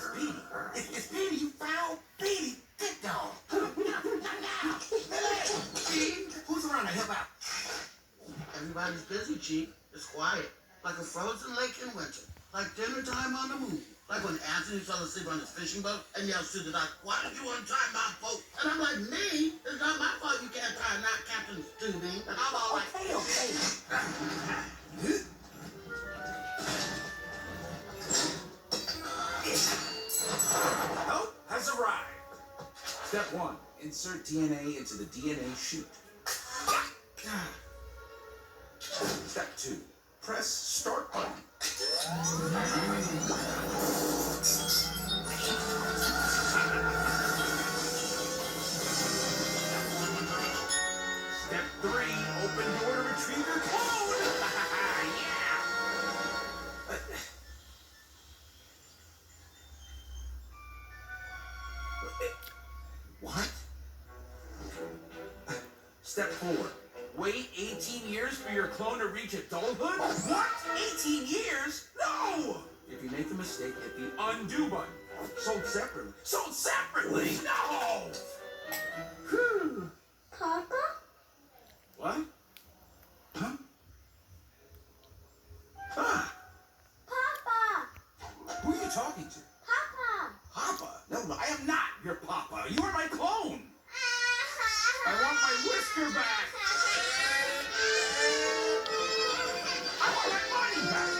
It's Petey. It's Petey, you foul Petey. Good dog. Now. Chief, who's around to help out? Everybody's busy, Chief. It's quiet. Like a frozen lake in winter. Like dinner time on the moon. Like when Anthony fell asleep on his fishing boat and yells to the dock, "Why did you untie my boat?" And I'm like, me? It's not my fault you can't tie a knot, Captain Stubing. And I'm all like, Okay. Help has arrived. Step 1. Insert DNA into the DNA chute. Step 2. Press start button. Step 3. Open door to retrieve your clone. Yeah. What? Step 4. Wait 18 years for your clone to reach adulthood? What? 18 years? No! If you make the mistake, hit the undo button. Sold separately. Sold separately? No! Whew. Papa? What? Huh? Ah! Papa! Who are you talking to? Papa! Papa? No, I am not your papa. You are my clone. I want my whisker back. I want my money back.